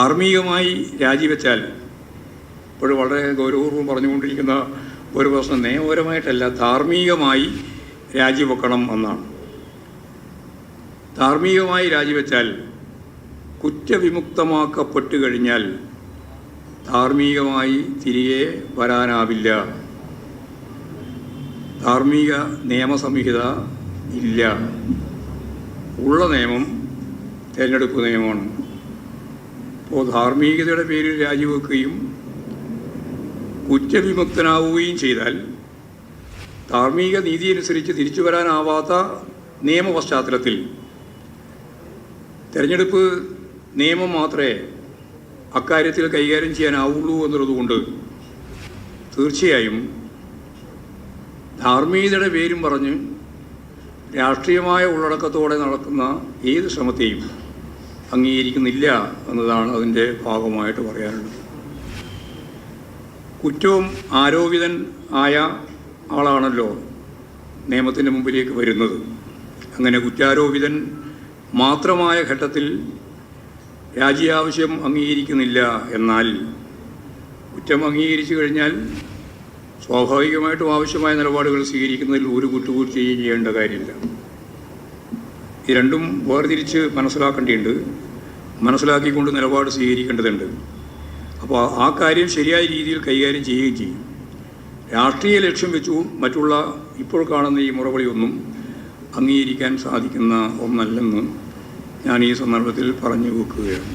ധാർമ്മികമായി രാജിവെച്ചാൽ ഇപ്പോൾ വളരെ ഗൗരവപൂർവ്വം പറഞ്ഞുകൊണ്ടിരിക്കുന്ന ഒരു പ്രശ്നം നിയമപരമായിട്ടല്ല, ധാർമ്മികമായി രാജിവെക്കണം എന്നാണ്. ധാർമ്മികമായി രാജിവെച്ചാൽ കുറ്റവിമുക്തമാക്കപ്പെട്ടു കഴിഞ്ഞാൽ ധാർമ്മികമായി തിരികെ വരാനാവില്ല. ധാർമ്മിക നിയമസംഹിത ഇല്ല. ഉള്ള നിയമം തിരഞ്ഞെടുപ്പ് നിയമമാണ്. അപ്പോൾ ധാർമ്മികതയുടെ പേരിൽ രാജിവെക്കുകയും കുറ്റവിമുക്തനാവുകയും ചെയ്താൽ ധാർമ്മിക നീതി അനുസരിച്ച് തിരിച്ചു വരാനാവാത്ത നിയമ പശ്ചാത്തലത്തിൽ തിരഞ്ഞെടുപ്പ് നിയമം മാത്രമേ അക്കാര്യത്തിൽ കൈകാര്യം ചെയ്യാനാവുള്ളൂ എന്നുള്ളതുകൊണ്ട് തീർച്ചയായും ധാർമ്മികതയുടെ പേരും പറഞ്ഞ് രാഷ്ട്രീയമായ ഉള്ളടക്കത്തോടെ നടക്കുന്ന ഏത് ശ്രമത്തെയും അംഗീകരിക്കുന്നില്ല എന്നതാണ് അതിൻ്റെ ഭാഗമായിട്ട് പറയാനുള്ളത്. കുറ്റവും ആരോപിതൻ ആയ ആളാണല്ലോ നിയമത്തിൻ്റെ മുമ്പിലേക്ക് വരുന്നത്. അങ്ങനെ കുറ്റാരോപിതൻ മാത്രമായ ഘട്ടത്തിൽ രാജി ആവശ്യം അംഗീകരിക്കുന്നില്ല. എന്നാൽ കുറ്റം അംഗീകരിച്ചു കഴിഞ്ഞാൽ സ്വാഭാവികമായിട്ടും ആവശ്യമായ നിലപാടുകൾ സ്വീകരിക്കുന്നതിൽ ഒരു കുറ്റകൃത്യവും ചെയ്യേണ്ട കാര്യമില്ല. ഈ രണ്ടും വേർതിരിച്ച് മനസ്സിലാക്കേണ്ടതുണ്ട്, മനസ്സിലാക്കിക്കൊണ്ട് നിലപാട് സ്വീകരിക്കേണ്ടതുണ്ട്. അപ്പോൾ ആ കാര്യം ശരിയായ രീതിയിൽ കൈകാര്യം ചെയ്യുകയും ചെയ്യും. രാഷ്ട്രീയ ലക്ഷ്യം വെച്ചു മറ്റുള്ള ഇപ്പോൾ കാണുന്ന ഈ മുറവിളിയൊന്നും അംഗീകരിക്കാൻ സാധിക്കുന്ന ഒന്നല്ലെന്ന് ഞാൻ ഈ സന്ദർഭത്തിൽ പറഞ്ഞു വെക്കുകയാണ്.